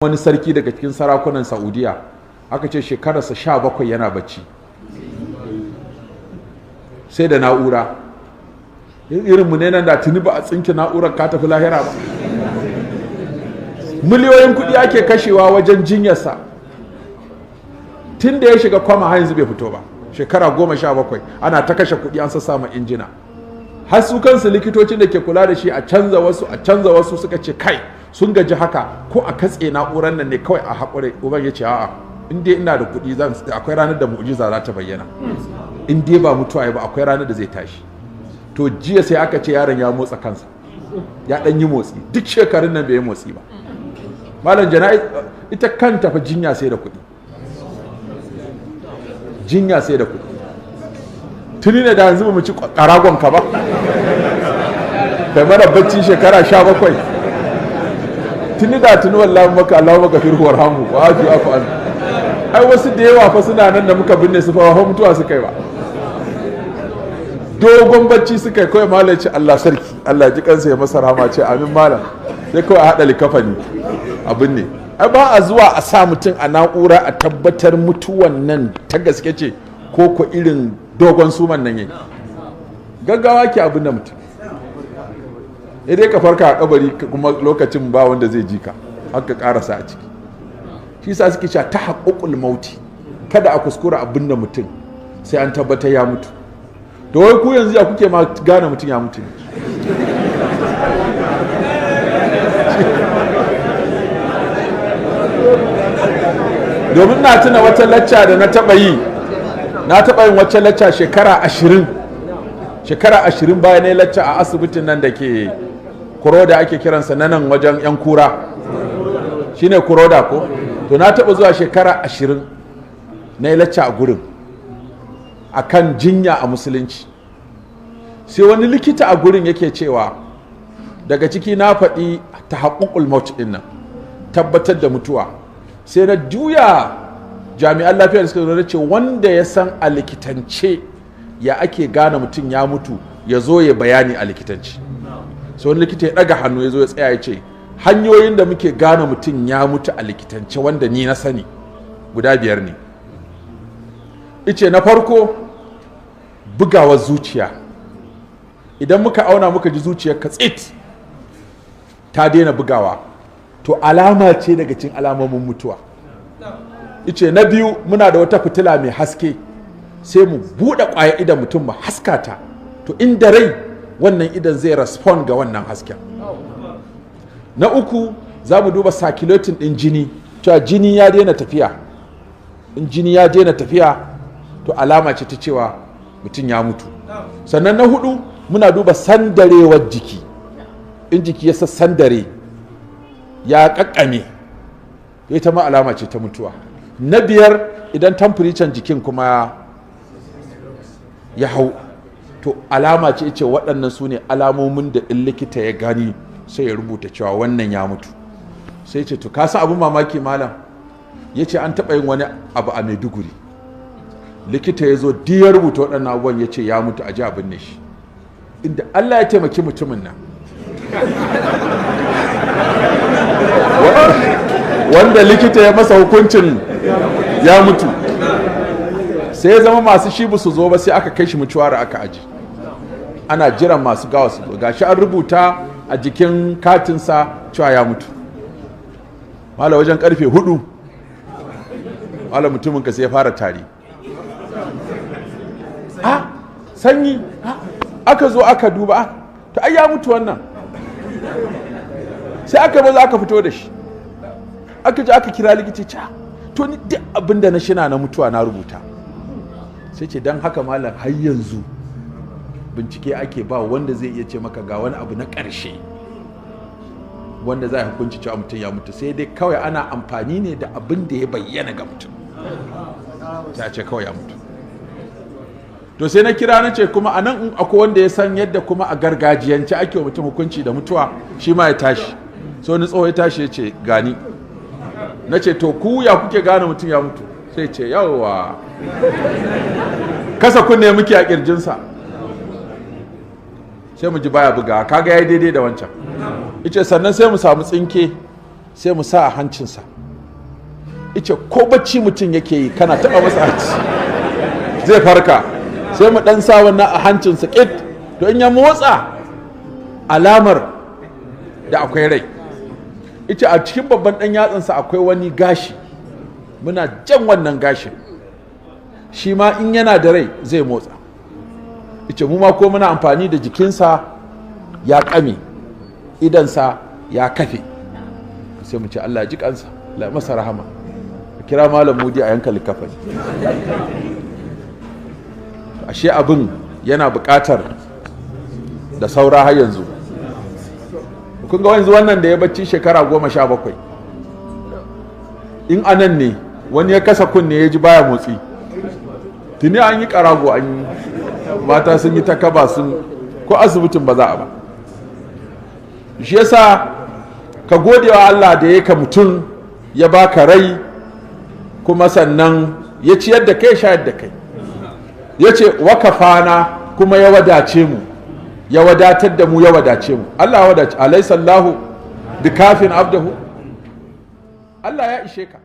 wani sarki daga cikin sarakunan Saudiya aka ce shekararsa 17 yana bacci sai da na'ura. Irinmu ne nan da tuni ba a tsinke na'urar ka tafi lahira ba. Miliyoyin kuɗi ake kashewa wajen jinyarsa tun da ya shiga kwama har yanzu bai fito ba. Shekara 17 ana ta kashe kuɗi an sassa ma injina. Har su kansu likitocin da ke kula da shi a canza wasu suka ce kai sun gaji haka ko a katse na'urar nan ne kawai a haƙure. Uban ya ce a'a, in dai ina da kuɗi akwai ranar da mu'jiza za ta bayyana. In dai ba mutuwa ba akwai ranar da zai tashi. To jiya sai aka ce yaron ya motsa kansa, ya ɗan yi motsi, duk shekarun nan bai yi motsi ba. Malam jana'i ita kanta fa jinya sai da kuɗi. Jinya sai da kuɗi. Tuni ne da yanzu ba mu ci ƙaragon ka ba. Kai mara bacci shekara 17. Tuni da tuni wallahi maka Allahu maka firhu warhamu wa afi afu an. Ai wasu da yawa fa suna nan da muka binne su fa mutuwa suka yi ba. Dogon bacci suka yi kawai malam ce Allah sarki, Allah ji kansa ya masa rahama ce amin malam. Sai kawai a haɗa likafani abin ne. Ai ba a zuwa a sa mutum a na'ura a tabbatar mutuwan nan ta gaske ce ko ko irin dogon suman nan yake. Gaggawa ke abin da mutum. Dai ka farka a kabari kuma lokacin ba wanda zai ji ka haka karasa a ciki. Shi sa suke cewa ta haƙuƙul mauti, kada a kuskura abin da mutum sai an tabbatar ya mutu. Da wai ku yanzu ya kuke ma gane mutum ya mutu ne. Domin na tuna wata lacca da na taɓa yin wacce lacca shekara 20 bayan na lacca a asibitin nan da ke kuroda ake kiransa na nan wajen yan kura shine kuroda ko. To na taɓa zuwa shekara 20 na lacca a gurin akan jinya a musulunci. Sai wani likita a gurin yake cewa daga ciki na faɗi ta haƙuƙul maut ɗin nan, tabbatar da mutuwa. Sai na juya jami'an lafiya da suka zo ce wanda ya san a likitance ya ake gane mutum ya mutu ya zo ya bayani a likitance. Sai wani likita ya ɗaga hannu ya zo ya tsaya ya ce hanyoyin da muke gane mutum ya mutu a likitance wanda ni na sani guda 5 ne. Ice na farko bugawar zuciya. Idan muka auna muka ji zuciyar ka tsit ta daina bugawa to alama ce daga cikin alamomin mutuwa. Ice na biyu muna da wata fitila mai haske sai mu buɗe ƙwaya idan mutum mu haska ta, to inda rai wannan idan zai respond ga wannan hasken. Na uku za mu duba circulating ɗin jini, cewa jini ya daina tafiya. In jini ya daina tafiya to alama ce ta cewa mutum ya mutu. Sannan na hudu muna duba sandarewar jiki. In jiki ya sassandare ya kakkame ita ma alama ce ta mutuwa. Na 5 idan temperature jikin kuma ya hau to alama ce waɗannan su ne alamomin da in likita ya gani sai ya rubuta cewa wannan ya mutu. Sai ce to kasa abin mamaki malam, ya ce an taɓa yin wani abu a Maiduguri, likita ya zo ya rubuta waɗannan abubuwan ya ce ya mutu a ji abin ne shi, inda Allah ya taimaki mutumin nan wanda likita ya masa hukuncin ya mutu. Sai ya zama masu shi su zo ba sai aka kai shi mutuwar aka aji, ana jiran masu gawa su zo. Gashi an rubuta a jikin katinsa cewa ya mutu. Mala wajen karfe 4 mala mutumin ka sai ya fara tari. Sanyi aka zo aka duba to ai ya mutu wannan. Sai aka baza aka fito da shi, aka ji aka kira likita to ni duk abin da na shina na mutuwa na rubuta. Sai ce don haka malam har yanzu bincike ake ba wanda zai iya ce maka ga wani abu na ƙarshe wanda za a hukunci cewa mutum ya mutu, sai dai kawai ana amfani ne da abin da ya bayyana ga mutum ta ce kawai ya mutu. To sai na kira na ce kuma a nan in akwai wanda ya san yadda kuma a gargajiyance ake wa mutum hukunci da mutuwa shi ma ya tashi. So ni tsoho ya tashi ya ce gani. Na ce to ku ya kuke gane mutum ya mutu? Sai ce yawa kasa kunne muke a kirjinsa sai mu ji baya buga, kaga yayi daidai da wancan. Ice sannan sai mu samu tsinke sai mu sa a hancinsa. Ice ko bacci mutum yake yi kana taɓa masa hanci zai farka, sai mu ɗan sa wannan a hancinsa ƙit, to in ya motsa alamar da akwai rai. Ice a cikin babban ɗan yatsansa akwai wani gashi, muna jan wannan gashin, shi ma in yana da rai zai motsa. Ice mu ma ko muna amfani da jikinsa ya ƙame, idansa ya kafe, sai mu ce Allah ji kansa, Allah masa rahama, kira malam mudi a yanka likafani. Ashe abin yana buƙatar da saura har yanzu. Kun ga yanzu wannan da ya bacci shekara 17, in anan ne wani ya kasa kunne ya ji baya motsi, tuni an yi ƙarago, an yi mata sun yi takaba, sun ko asibitin ba za a ba. Shi yasa ka gode wa Allah da ya ka mutum, ya baka rai, kuma sannan ya ciyar da kai, shayar da kai, ya ce wakafana, kuma ya wadace mu, ya wadatar da mu, ya wadace mu. Allah ya wadace, alaisallahu bi kafin abdahu, Allah ya ishe ka.